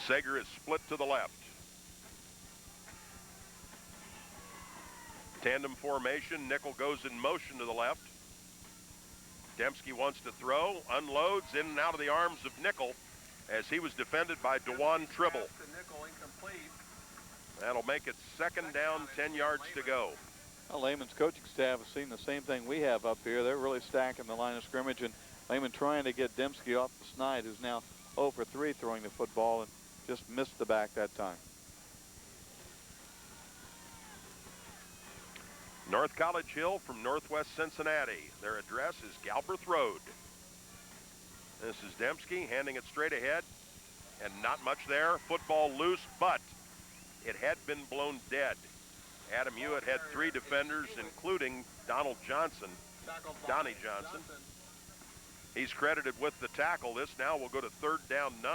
Sager is split to the left. Tandem formation. Nickel goes in motion to the left. Dembski wants to throw, unloads in and out of the arms of Nickel as he was defended by Dewan Tribble. That'll make it second down, 10 yards to go. Well, Lehman's coaching staff has seen the same thing we have up here. They're really stacking the line of scrimmage, and Lehman trying to get Dembski off the snide, who's now 0 for 3 throwing the football and just missed the back that time. North College Hill from northwest Cincinnati. Their address is Galbraith Road. This is Dembski handing it straight ahead, and not much there. Football loose, but it had been blown dead. Adam Hewitt had 3 defenders, including Donnie Johnson. He's credited with the tackle. This now will go to 3rd down 9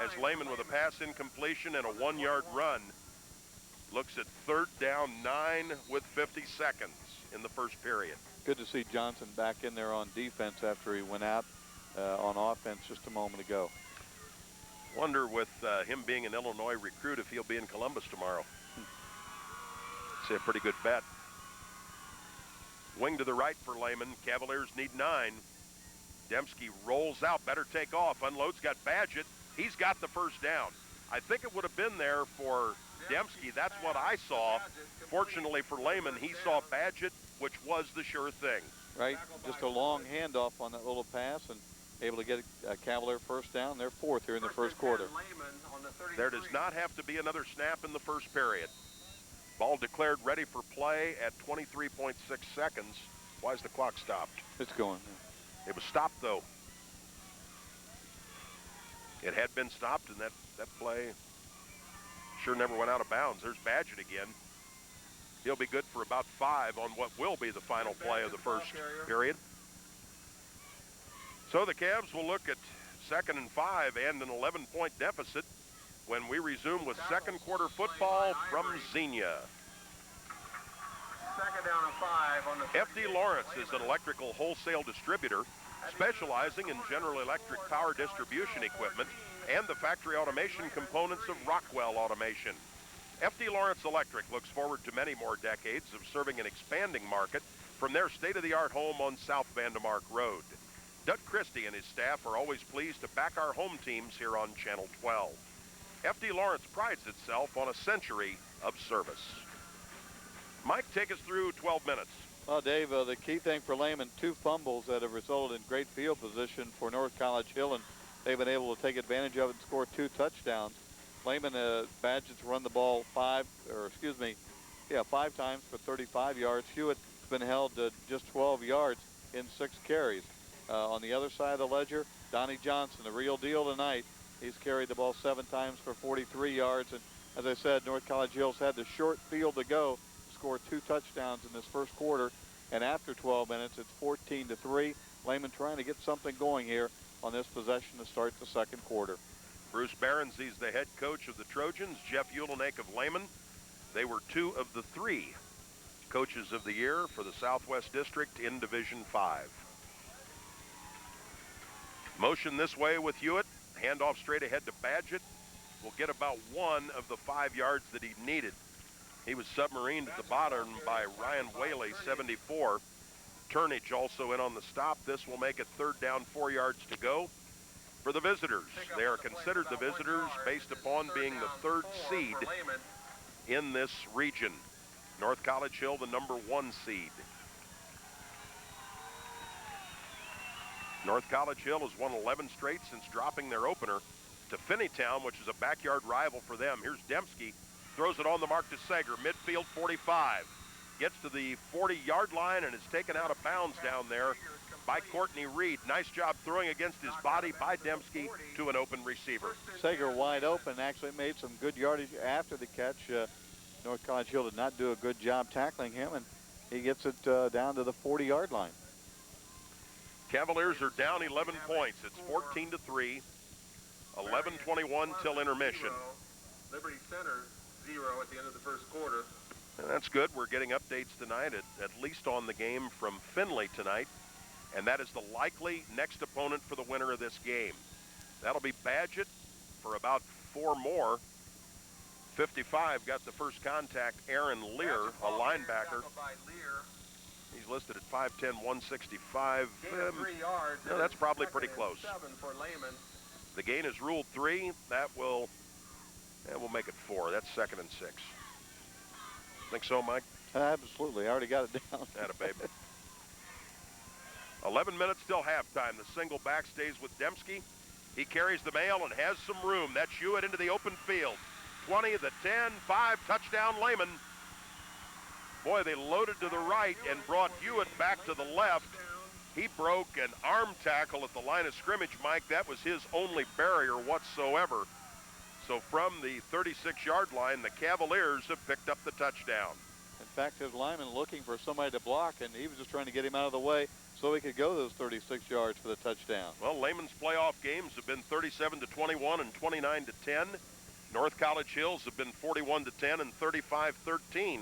as Lehman with a pass incompletion and a 1-yard run looks at 3rd down 9 with 50 seconds in the first period. Good to see Johnson back in there on defense after he went out on offense just a moment ago. Wonder with him being an Illinois recruit if he'll be in Columbus tomorrow. It's a pretty good bet. Wing to the right for Lehman. Cavaliers need 9. Dembski rolls out, better take off, unloads, got Badgett. He's got the first down. I think it would have been there for Dembski. That's what I saw. Fortunately for Lehman, he saw Badgett, which was the sure thing. Right, just a long handoff on that little pass and able to get a Cavalier first down. They're 4th here in the first quarter. There does not have to be another snap in the first period. Ball declared ready for play at 23.6 seconds. Why is the clock stopped? It's going. It was stopped, though. It had been stopped, and that play sure never went out of bounds. There's Badgett again. He'll be good for about 5 on what will be the final play of the first period. So the Cavs will look at 2nd and 5 and an 11-point deficit when we resume with second quarter football from Xenia. 2nd down and 5 on the FD Lawrence is an electrical wholesale distributor specializing in General Electric power distribution equipment and the factory automation components of Rockwell Automation. FD Lawrence Electric looks forward to many more decades of serving an expanding market from their state-of-the-art home on South Vandemark Road. Doug Christie and his staff are always pleased to back our home teams here on Channel 12. FD Lawrence prides itself on a century of service. Mike, take us through 12 minutes. Well, Dave, the key thing for Lehman, 2 fumbles that have resulted in great field position for North College Hill, and they've been able to take advantage of it and score 2 touchdowns. Lehman, Badgett's run the ball 5 times for 35 yards. Hewitt's been held to just 12 yards in 6 carries. On the other side of the ledger, Donnie Johnson, the real deal tonight. He's carried the ball 7 times for 43 yards. And as I said, North College Hill's had the short field to go to score 2 touchdowns in this first quarter. And after 12 minutes, it's 14-3. Lehman trying to get something going here on this possession to start the second quarter. Bruce Behrens, he's the head coach of the Trojans. Jeff Ulenek of Lehman. They were 2 of the 3 coaches of the year for the Southwest District in Division 5. Motion this way with Hewitt. Handoff straight ahead to Badgett. Will get about 1 of the 5 yards that he needed. He was submarined at the bottom by Ryan Whaley, 74. Turnage also in on the stop. This will make it 3rd down, 4 yards to go for the visitors. They are considered the visitors based upon being the 3rd seed in this region. North College Hill, the number 1 seed. North College Hill has won 11 straight since dropping their opener to Finneytown, which is a backyard rival for them. Here's Dembski, throws it on the mark to Sager, midfield 45. Gets to the 40-yard line and is taken out of bounds down there by Courtney Reed. Nice job throwing against his body by Dembski to an open receiver. Sager wide open, actually made some good yardage after the catch. North College Hill did not do a good job tackling him, and he gets it down to the 40-yard line. Cavaliers are down 11 points. It's 14-3, 11:21 till intermission. Liberty Center 0 at the end of the first quarter. And that's good. We're getting updates tonight, at least on the game from Findlay tonight. And that is the likely next opponent for the winner of this game. That'll be Badgett for about 4 more. 55 got the first contact. Aaron Lear, a linebacker. He's listed at 5'10", 165. No, that's probably pretty close. The gain is ruled 3. That will make it 4. That's 2nd and 6. Think so, Mike? Absolutely. I already got it down. Atta baby. 11 minutes till halftime. The single back stays with Dembski. He carries the mail and has some room. That's Hewitt into the open field. 20, the 10, 5, touchdown Lehman. Boy, they loaded to the right and brought Hewitt back to the left. He broke an arm tackle at the line of scrimmage, Mike. That was his only barrier whatsoever. So from the 36-yard line, the Cavaliers have picked up the touchdown. In fact, his lineman looking for somebody to block, and he was just trying to get him out of the way so he could go those 36 yards for the touchdown. Well, Lehman's playoff games have been 37-21 and 29-10. North College Hills have been 41-10 and 35-13.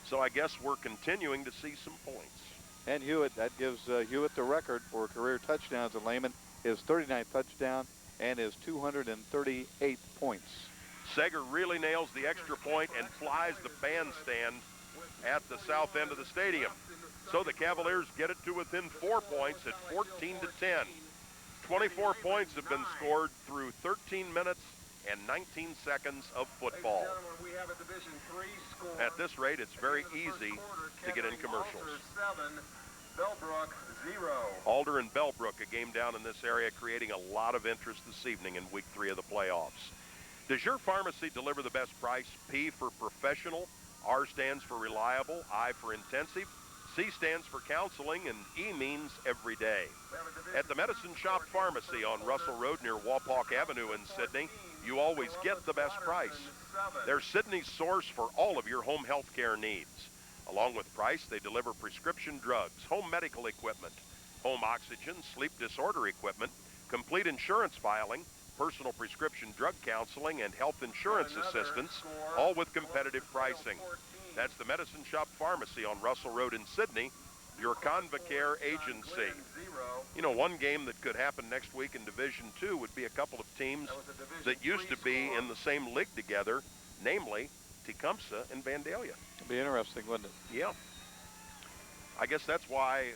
So I guess we're continuing to see some points. And Hewitt, that gives Hewitt the record for career touchdowns in Lehman, his 39th touchdown and his 238 points. Sager really nails the extra point and flies the bandstand at the south end of the stadium. So the Cavaliers get it to within 4 points at 14-10. 24 points have been scored through 13 minutes and 19 seconds of football. At this rate, it's very easy to get in commercials. Bellbrook 0. Alder and Bellbrook, a game down in this area, creating a lot of interest this evening in week 3 of the playoffs. Does your pharmacy deliver the best price? P for professional, R stands for reliable, I for intensive, C stands for counseling, and E means every day. At the Medicine Shop Pharmacy on Russell Road near Wapak Avenue in Sydney, you always get the best price. They're Sydney's source for all of your home health care needs. Along with price, they deliver prescription drugs, home medical equipment, home oxygen, sleep disorder equipment, complete insurance filing, personal prescription drug counseling, and health insurance assistance, all with competitive pricing. That's the Medicine Shop Pharmacy on Russell Road in Sydney, your Convacare agency. You know, one game that could happen next week in Division II would be a couple of teams that used to be in the same league together, namely Tecumseh and Vandalia. It'd be interesting, wouldn't it? Yeah. I guess that's why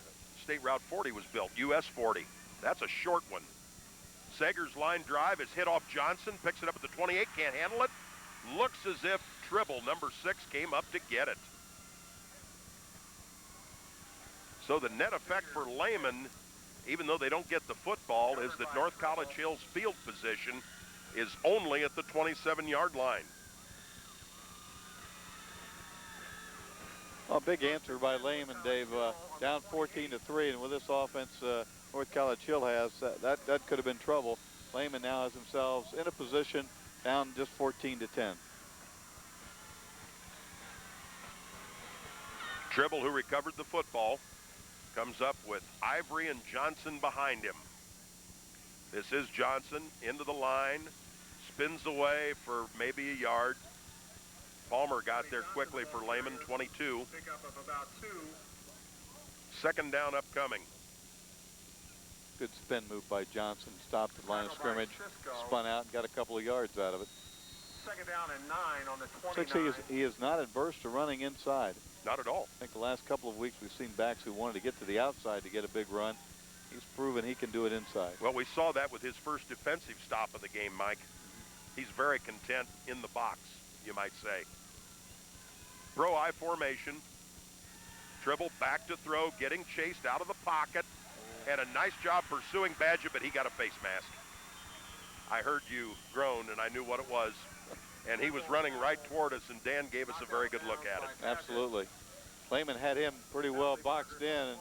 State Route 40 was built, US 40. That's a short one. Sager's line drive is hit off Johnson, picks it up at the 28, can't handle it. Looks as if Tribble, number 6, came up to get it. So the net effect for Lehman, even though they don't get the football, is that North College Hill's field position is only at the 27-yard line. Well, big answer by Lehman, Dave. Down 14-3, and with this offense North College Hill has, that could have been trouble. Lehman now has themselves in a position down just 14-10. Tribble, who recovered the football, comes up with Ivory and Johnson behind him. This is Johnson into the line, spins away for maybe a yard. Palmer got there quickly for Lehman, 22. Second down upcoming. Good spin move by Johnson, stopped the line of scrimmage, spun out and got a couple of yards out of it. Second down and 9 on the 29. He is not adverse to running inside. Not at all. I think the last couple of weeks we've seen backs who wanted to get to the outside to get a big run. He's proven he can do it inside. Well, we saw that with his first defensive stop of the game, Mike. He's very content in the box, you might say. Throw I formation. Tribble back to throw, getting chased out of the pocket. Had a nice job pursuing Badger, but he got a face mask. I heard you groan, and I knew what it was. And he was running right toward us, and Dan gave us a very good look at it. Absolutely. Lehman had him pretty well boxed in, and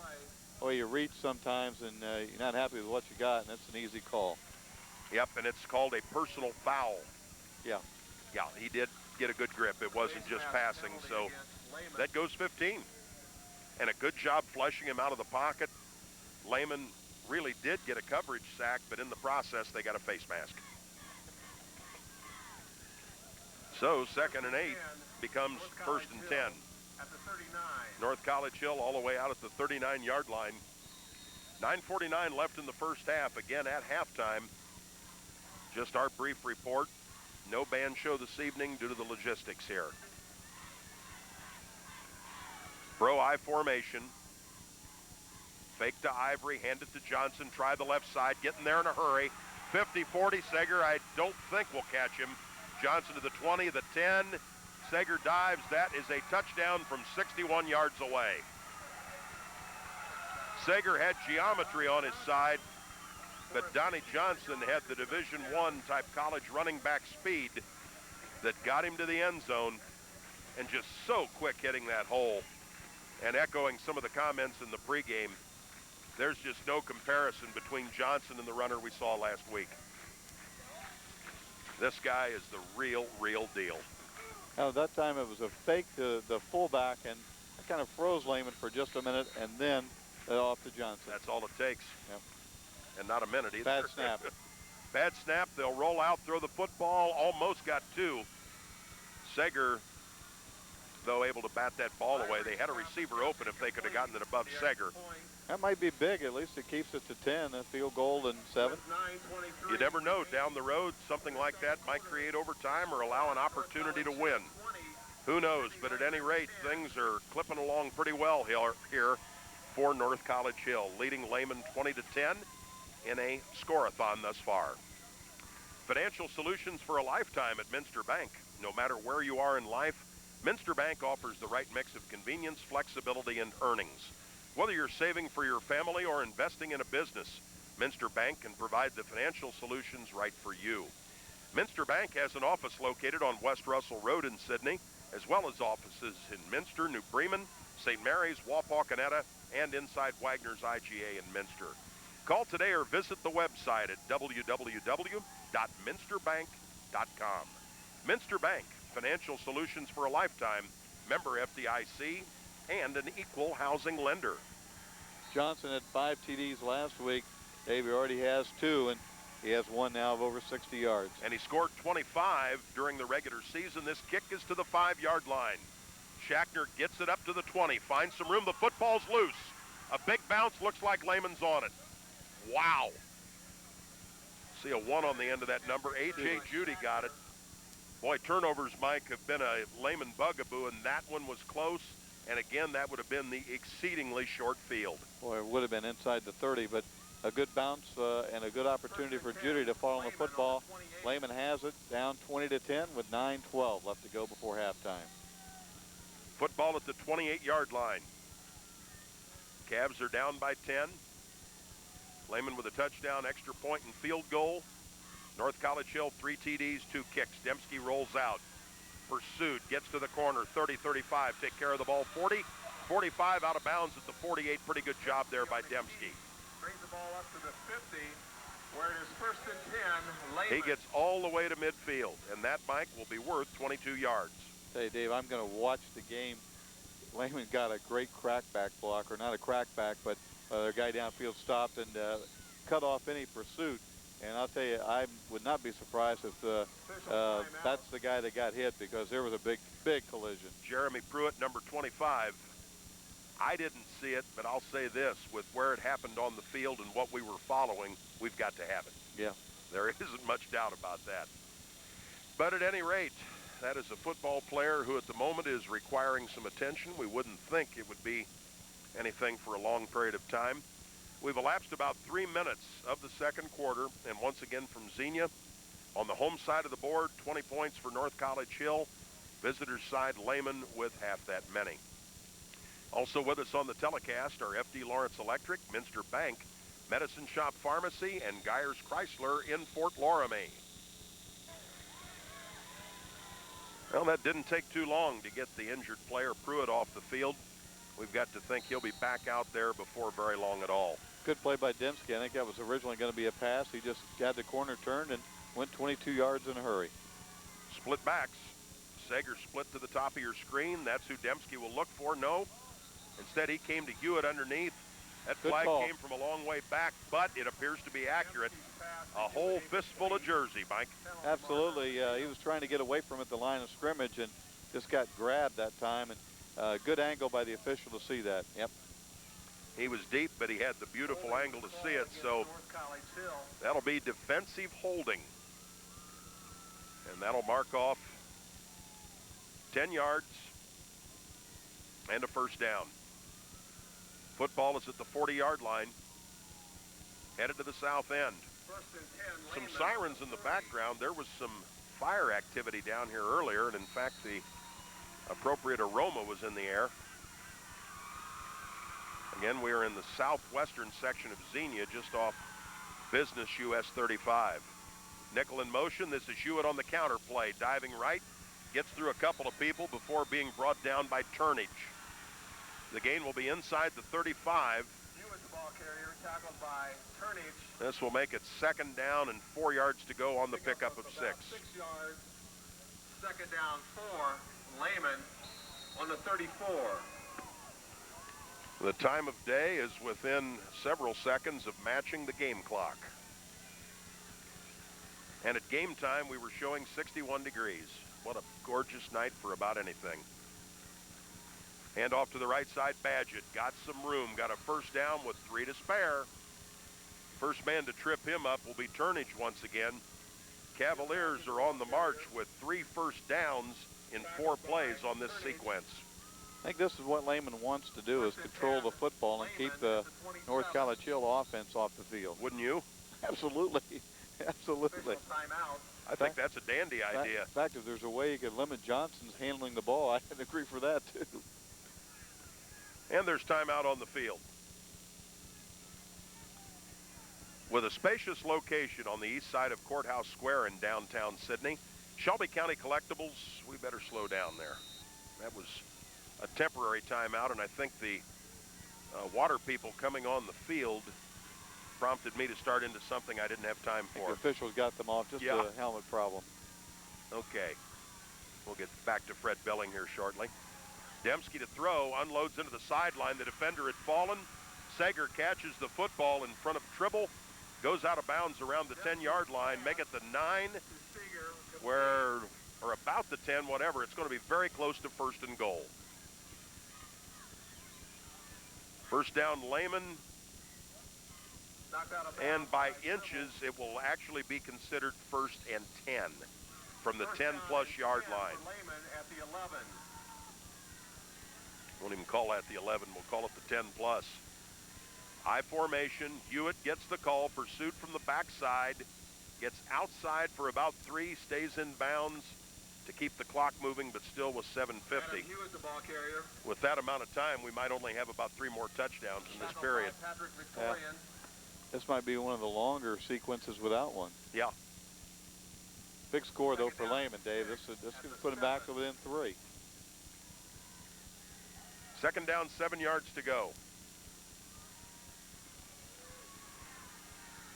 boy, you reach sometimes, and you're not happy with what you got, and that's an easy call. Yep, and it's called a personal foul. Yeah. Yeah, he did get a good grip. It wasn't just passing, so that goes 15. And a good job flushing him out of the pocket. Lehman really did get a coverage sack, but in the process, they got a face mask. So 2nd and 8 becomes 1st and 10. North College Hill all the way out at the 39-yard line. 9:49 left in the first half. Again at halftime. Just our brief report. No band show this evening due to the logistics here. Bro I formation. Fake to Ivory, hand it to Johnson, try the left side, getting there in a hurry. 50-40, Sager I don't think will catch him. Johnson to the 20, the 10. Sager dives, that is a touchdown from 61 yards away. Sager had geometry on his side, but Donnie Johnson had the Division I type college running back speed that got him to the end zone, and just so quick hitting that hole. And echoing some of the comments in the pregame, there's just no comparison between Johnson and the runner we saw last week. This guy is the real deal. Now, at that time, it was a fake to the fullback, and that kind of froze Lehman for just a minute, and then off to Johnson. That's all it takes. Yep. And not a minute either. Bad snap. Bad snap. They'll roll out, throw the football. Almost got two. Sager, though, able to bat that ball away. They had a receiver open if they could have gotten it above Sager. That might be big. At least it keeps it to 10. A field goal and 7. You never know. Down the road, something like that might create overtime or allow an opportunity to win. Who knows? But at any rate, things are clipping along pretty well here for North College Hill, leading Lehman 20-10 in a score-a-thon thus far. Financial solutions for a lifetime at Minster Bank. No matter where you are in life, Minster Bank offers the right mix of convenience, flexibility, and earnings. Whether you're saving for your family or investing in a business, Minster Bank can provide the financial solutions right for you. Minster Bank has an office located on West Russell Road in Sydney, as well as offices in Minster, New Bremen, St. Mary's, Wapakoneta, and inside Wagner's IGA in Minster. Call today or visit the website at www.minsterbank.com. Minster Bank, financial solutions for a lifetime, member FDIC, and an equal housing lender. Johnson had 5 TDs last week. Davey already has 2, and he has one now of over 60 yards. And he scored 25 during the regular season. This kick is to the 5-yard line. Schackner gets it up to the 20, finds some room. The football's loose. A big bounce, looks like Lehman's on it. Wow. See a 1 on the end of that number. A.J. Judy got it. Boy, turnovers, Mike, have been a Lehman bugaboo, and that one was close. And again, that would have been the exceedingly short field. Boy, it would have been inside the 30, but a good bounce and a good opportunity for Judy to fall on the football. Lehman has it down 20-10 with 9:12 left to go before halftime. Football at the 28-yard line. Cavs are down by 10. Lehman with a touchdown, extra point, and field goal. North College Hill, 3 TDs, 2 kicks. Dembski rolls out. Pursued, gets to the corner, 30-35, take care of the ball, 40, 45 out of bounds at the 48. Pretty good job there by Dembski. Brings the ball up to the 50, where it is 1st and 10. Lehman. He gets all the way to midfield, and that, Mike, will be worth 22 yards. Hey, Dave, I'm going to watch the game. Lehman got a great crackback block, or not a crackback, but their guy downfield stopped and cut off any pursuit. And I'll tell you, I would not be surprised if that's the guy that got hit, because there was a big collision. Jeremy Pruitt, number 25. I didn't see it, but I'll say this, with where it happened on the field and what we were following, we've got to have it. Yeah. There isn't much doubt about that. But at any rate, that is a football player who at the moment is requiring some attention. We wouldn't think it would be anything for a long period of time. We've elapsed about 3 minutes of the second quarter, and once again from Xenia, on the home side of the board, 20 points for North College Hill. Visitors side, Lehman with half that many. Also with us on the telecast are F.D. Lawrence Electric, Minster Bank, Medicine Shop Pharmacy, and Geyers Chrysler in Fort Loramie. Well, that didn't take too long to get the injured player Pruitt off the field. We've got to think he'll be back out there before very long at all. Good play by Dembski. I think that was originally going to be a pass. He just had the corner turned and went 22 yards in a hurry. Split backs. Sager split to the top of your screen. That's who Dembski will look for. No. Instead, he came to Hewitt underneath. That flag came from a long way back, but it appears to be accurate. A whole fistful of jersey, Mike. Absolutely. He was trying to get away from it at the line of scrimmage and just got grabbed that time. And good angle by the official to see that. Yep. He was deep, but he had the beautiful angle to see it, so that'll be defensive holding. And that'll mark off 10 yards and a first down. Football is at the 40-yard line, headed to the south end. First and 10. Some Lehman. sirens in the background. There was some fire activity down here earlier, and in fact, the appropriate aroma was in the air. Again, we are in the southwestern section of Xenia, just off Business US 35. Nickel in motion. This is Hewitt on the counter play, diving right, gets through a couple of people before being brought down by Turnage. The gain will be inside the 35. Hewitt, the ball carrier, tackled by Turnage. This will make it second down and 4 yards to go on the pickup of 6. 6 yards. Second down 4. Lehman on the 34. The time of day is within several seconds of matching the game clock. And at game time, we were showing 61 degrees. What a gorgeous night for about anything. Hand off to the right side, Badgett. Got some room, got a first down with 3 to spare. First man to trip him up will be Turnage once again. Cavaliers are on the march with 3 first downs in 4 plays on this sequence. I think this is what Lehman wants to do, is control the football and keep the North College Hill offense off the field. Wouldn't you? Absolutely. Absolutely. I think that's a dandy idea. In fact, if there's a way you could limit Johnson's handling the ball, I can agree for that too. And there's timeout on the field. With a spacious location on the east side of Courthouse Square in downtown Sydney, Shelby County Collectibles, we better slow down there. That was a temporary timeout, and I think the water people coming on the field prompted me to start into something I didn't have time for. The officials got them off, just a helmet problem. Okay. We'll get back to Fred Belling here shortly. Dembski to throw, unloads into the sideline. The defender had fallen. Sager catches the football in front of Tribble, goes out of bounds around the 10-yard line, make it the 9, or about the 10, whatever. It's going to be very close to first and goal. First down, Lehman, and by inches, it will actually be considered first and 10 from the 10-plus yard line. Won't even call that the 11. We'll call it the 10-plus. I formation. Hewitt gets the call. Pursuit from the backside. Gets outside for about 3. Stays in bounds to keep the clock moving, but still with 7:50. Hewitt, the ball carrier. With that amount of time, we might only have about 3 more touchdowns in this period. Yeah. This might be one of the longer sequences without one. Yeah. Big score, though, for Lehman, Dave. This could put him back to within 3. Second down, 7 yards to go.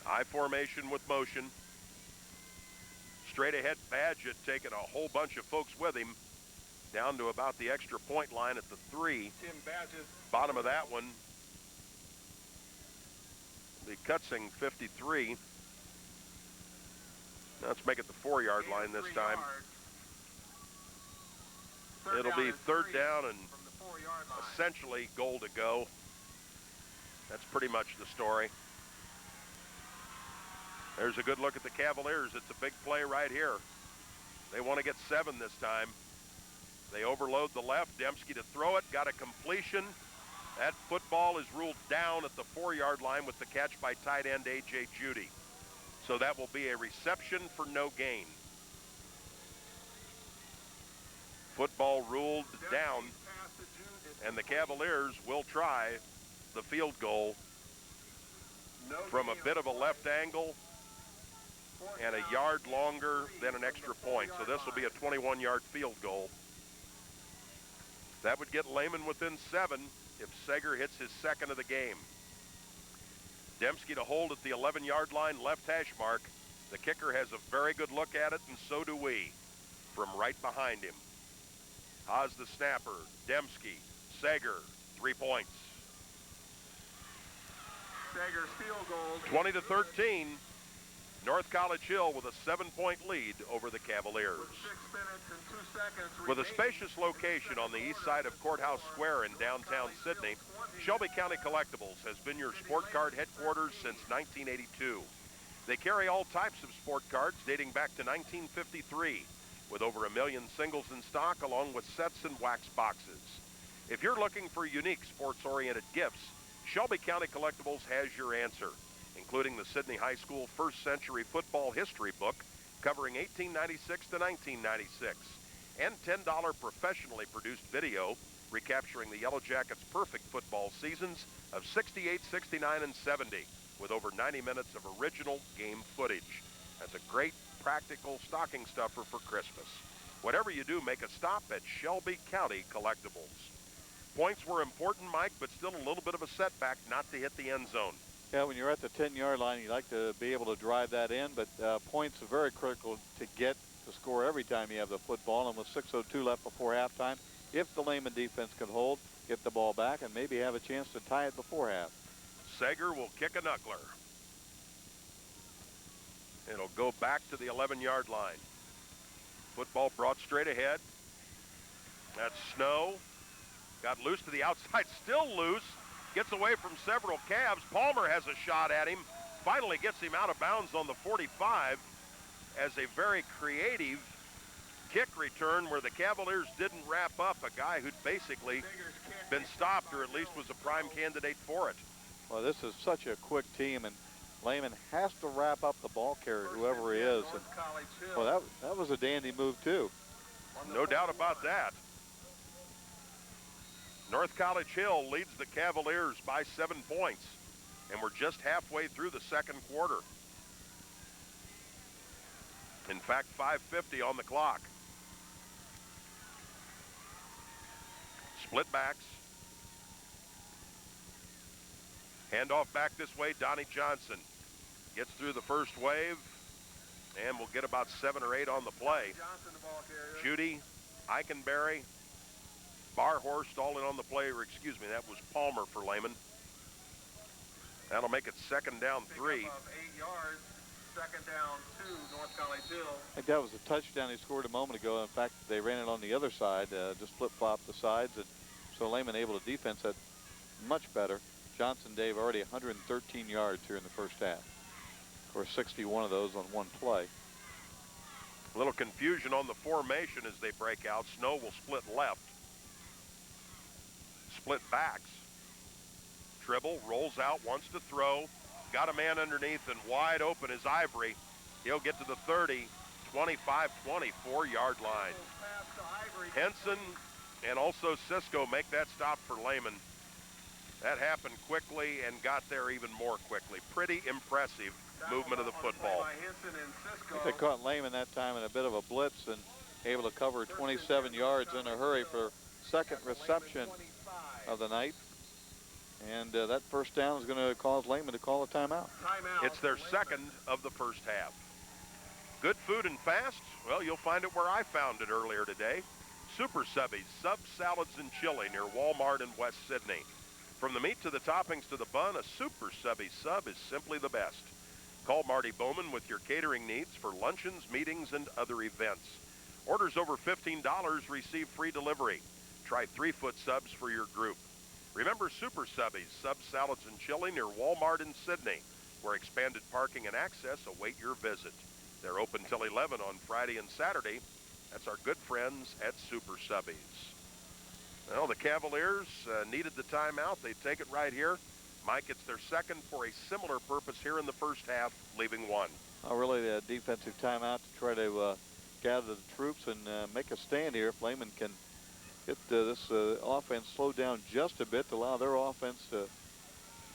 I formation with motion. Straight ahead, Badgett taking a whole bunch of folks with him down to about the extra point line at the 3. Tim Badgett. Bottom of that one, the Kutzing 53. Let's make it the 4-yard line this time. It'll be third down and essentially goal to go. That's pretty much the story. There's a good look at the Cavaliers. It's a big play right here. They want to get 7 this time. They overload the left. Dembski to throw it. Got a completion. That football is ruled down at the 4-yard line with the catch by tight end A.J. Judy. So that will be a reception for no gain. Football ruled down, and the Cavaliers will try the field goal from a bit of a left angle and a yard longer than an extra point. So this will be a 21-yard field goal. That would get Lehman within 7 if Sager hits his second of the game. Dembski to hold at the 11-yard line, left hash mark. The kicker has a very good look at it, and so do we, from right behind him. Haas the snapper, Dembski, Sager, 3 points. Sager's field goal. 20-13. North College Hill with a 7-point lead over the Cavaliers. With 6 minutes and 2 seconds With a spacious location on the east side of Courthouse Square in downtown Sydney, Shelby County Collectibles has been your sport card headquarters since 1982. They carry all types of sport cards dating back to 1953, with over 1 million singles in stock along with sets and wax boxes. If you're looking for unique sports-oriented gifts, Shelby County Collectibles has your answer, including the Sydney High School First Century Football History book covering 1896 to 1996, and $10 professionally produced video recapturing the Yellow Jackets' perfect football seasons of 68, 69, and 70, with over 90 minutes of original game footage. That's a great practical stocking stuffer for Christmas. Whatever you do, make a stop at Shelby County Collectibles. Points were important, Mike, but still a little bit of a setback not to hit the end zone. Yeah, when you're at the 10-yard line, you like to be able to drive that in, but points are very critical to get to score every time you have the football. And with 6:02 left before halftime, if the Lehman defense can hold, get the ball back, and maybe have a chance to tie it before half. Sager will kick a knuckler. It'll go back to the 11-yard line. Football brought straight ahead. That's Snow. Got loose to the outside, still loose. Gets away from several Cavs. Palmer has a shot at him. Finally gets him out of bounds on the 45 as a very creative kick return where the Cavaliers didn't wrap up a guy who'd basically been stopped or at least was a prime candidate for it. Well, this is such a quick team, and Lehman has to wrap up the ball carrier, whoever he is. And, well, that was a dandy move, too. No doubt about that. North College Hill leads the Cavaliers by 7 points, and we're just halfway through the second quarter. In fact, 5:50 on the clock. Split backs. Handoff back this way, Donnie Johnson gets through the first wave, and we'll get about 7 or 8 on the play. Judy, Eikenberry, Barhorst all in on the play, or excuse me, that was Palmer for Lehman. That'll make it second down 3. 8 yards, second down 2, North College Hill. I think that was a touchdown he scored a moment ago. In fact, they ran it on the other side, just flip-flopped the sides, and so Lehman able to defense that much better. Johnson Dave already 113 yards here in the first half. Of course, 61 of those on one play. A little confusion on the formation as they break out. Snow will split left. Split backs. Tribble rolls out, wants to throw. Got a man underneath and wide open is Ivory. He'll get to the 30, 25, 24-yard line. Henson and also Cisco make that stop for Lehman. That happened quickly and got there even more quickly. Pretty impressive movement of the football. I think they caught Lehman that time in a bit of a blitz and able to cover 27 yards in a hurry for second reception of the night. And that first down is going to cause Lehman to call a timeout. It's their second of the first half. Good food and fast? Well, you'll find it where I found it earlier today. Super Subbies, Sub Salads and Chili near Walmart in West Sydney. From the meat to the toppings to the bun, a Super Subby sub is simply the best. Call Marty Bowman with your catering needs for luncheons, meetings, and other events. Orders over $15 receive free delivery. Try 3-foot subs for your group. Remember Super Subbies, Sub Salads and Chili near Walmart in Sydney, where expanded parking and access await your visit. They're open till 11 on Friday and Saturday. That's our good friends at Super Subbies. Well, the Cavaliers needed the timeout. They take it right here. Mike, it's their second for a similar purpose here in the first half, leaving 1. Really the defensive timeout to try to gather the troops and make a stand here if Lehman can get this offense slowed down just a bit to allow their offense to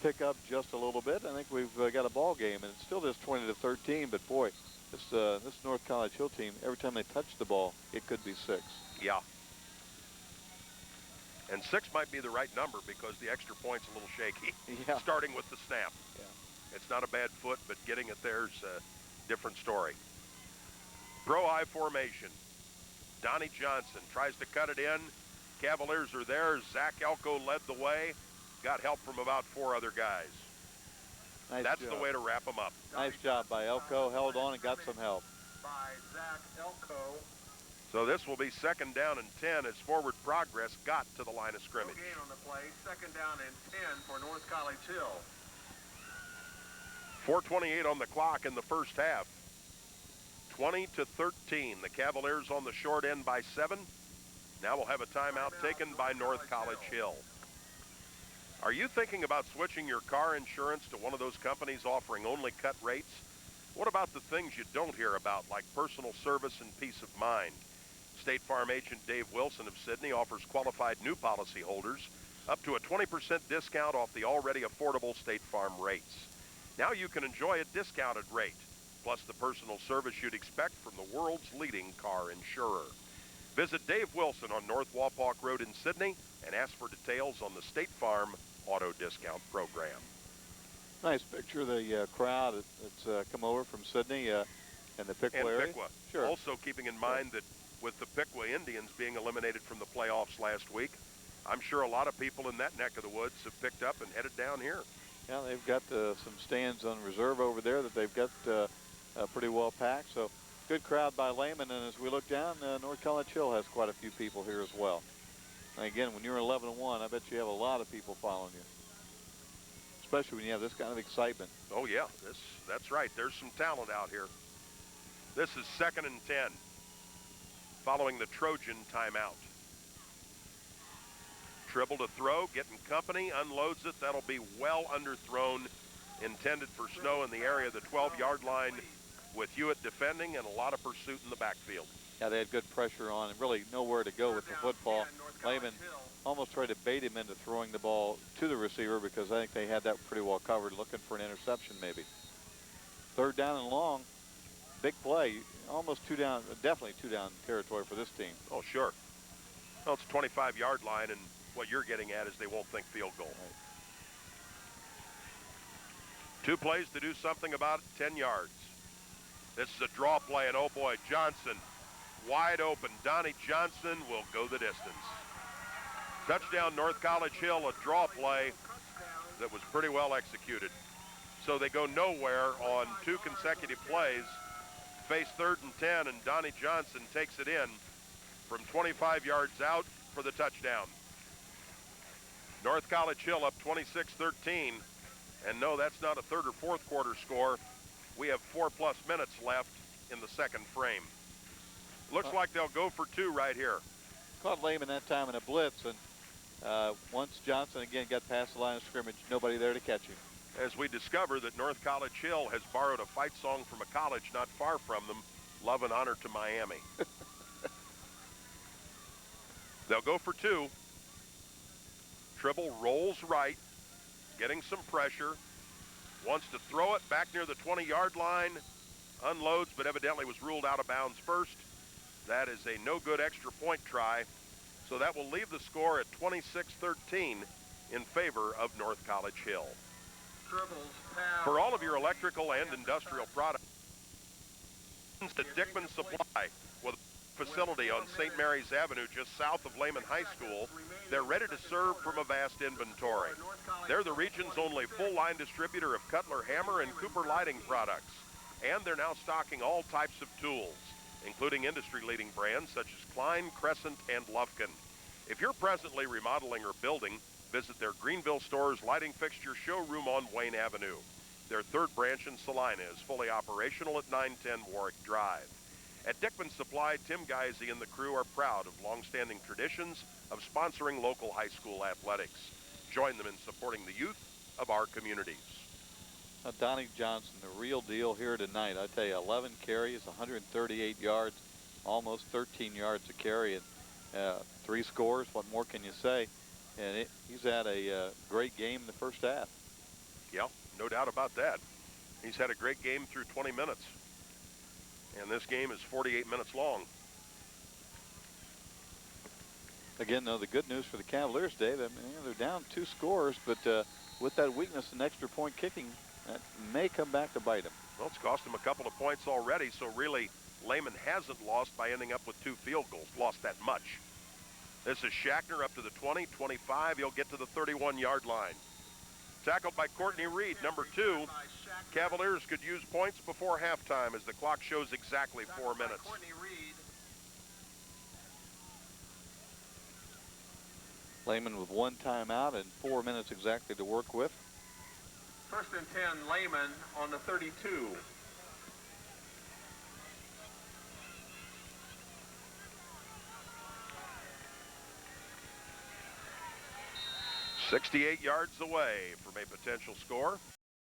pick up just a little bit. I think we've got a ball game, and it's still just 20-13, but boy, this North College Hill team, every time they touch the ball, it could be 6. Yeah. And 6 might be the right number because the extra point's a little shaky, starting with the snap. Yeah. It's not a bad foot, but getting it there's a different story. Pro I formation. Donnie Johnson tries to cut it in. Cavaliers are there. Zach Elko led the way. Got help from about 4 other guys. Nice That's job. the way to wrap them up. Nice job by Elko. Held on and got some help. By Zach Elko. So this will be second down and 10 as forward progress got to the line of scrimmage. No gain on the play. Second down and 10 for North College Hill. 4:28 on the clock in the first half. 20-13. The Cavaliers on the short end by 7. Now we'll have a timeout taken by North College Hill. Are you thinking about switching your car insurance to one of those companies offering only cut rates? What about the things you don't hear about, like personal service and peace of mind? State Farm agent Dave Wilson of Sidney offers qualified new policyholders up to a 20% discount off the already affordable State Farm rates. Now you can enjoy a discounted rate, plus the personal service you'd expect from the world's leading car insurer. Visit Dave Wilson on North Wapak Road in Sidney and ask for details on the State Farm Auto Discount Program. Nice picture of the crowd that's come over from Sidney and the Piqua area. Piqua. Sure. Also keeping in mind that with the Piqua Indians being eliminated from the playoffs last week, I'm sure a lot of people in that neck of the woods have picked up and headed down here. Yeah, they've got some stands on reserve over there that they've got pretty well packed. So good crowd by Lehman. And as we look down, North College Hill has quite a few people here as well. And again, when you're 11-1, I bet you have a lot of people following you, especially when you have this kind of excitement. Oh yeah, that's right. There's some talent out here. This is 2nd and 10 following the Trojan timeout. Dribble to throw, getting company, unloads it. That'll be well underthrown, intended for Snow in the area of the 12-yard line, with Hewitt defending and a lot of pursuit in the backfield. Yeah, they had good pressure on and really nowhere to go with the football. Lehman almost tried to bait him into throwing the ball to the receiver because I think they had that pretty well covered, looking for an interception maybe. 3rd down and long, big play, almost 2 down, definitely 2 down territory for this team. Oh, sure. Well, it's a 25-yard line, and what you're getting at is they won't think field goal. Right. 2 plays to do something about it, 10 yards. This is a draw play, and oh boy, Johnson wide open. Donnie Johnson will go the distance. Touchdown, North College Hill, a draw play that was pretty well executed. So they go nowhere on 2 consecutive plays, face 3rd and 10, and Donnie Johnson takes it in from 25 yards out for the touchdown. North College Hill up 26-13, and no, that's not a 3rd or 4th quarter score. We have 4+ minutes left in the 2nd frame. Looks like they'll go for 2 right here. Caught Lehman that time in a blitz, and once Johnson again got past the line of scrimmage, nobody there to catch him. As we discover that North College Hill has borrowed a fight song from a college not far from them, Love and Honor to Miami. They'll go for 2. Tribble rolls right, getting some pressure, wants to throw it back near the 20-yard line, unloads, but evidently was ruled out of bounds first. That is a no-good extra point try, so that will leave the score at 26-13 in favor of North College Hill. For all of your electrical and industrial products, to Dickman Supply, with a facility on St. Mary's Avenue just south of Lehman High School, they're ready to serve from a vast inventory. They're the region's only full-line distributor of Cutler Hammer and Cooper lighting products, and they're now stocking all types of tools, including industry-leading brands such as Klein, Crescent, and Lufkin. If you're presently remodeling or building, visit their Greenville Stores lighting fixture showroom on Wayne Avenue. Their 3rd branch in Salina is fully operational at 910 Warwick Drive. At Dickman Supply, Tim Geisey and the crew are proud of long-standing traditions of sponsoring local high school athletics. Join them in supporting the youth of our communities. Donnie Johnson, the real deal here tonight. I tell you, 11 carries, 138 yards, almost 13 yards a carry, and 3 scores. What more can you say? And he's had a great game in the first half. Yeah, no doubt about that. He's had a great game through 20 minutes. And this game is 48 minutes long. Again, though, the good news for the Cavaliers, Dave, I mean, they're down 2 scores, but with that weakness in extra point kicking, that may come back to bite them. Well, it's cost them a couple of points already, so really Lehman hasn't lost by ending up with 2 field goals, lost that much. This is Shackner up to the 20, 25. He'll get to the 31-yard line. Tackled by Courtney Reed, number 2. Cavaliers could use points before halftime as the clock shows exactly 4 minutes. Lehman with 1 timeout and 4 minutes exactly to work with. First and 10, Lehman on the 32. "68 yards away from a potential score.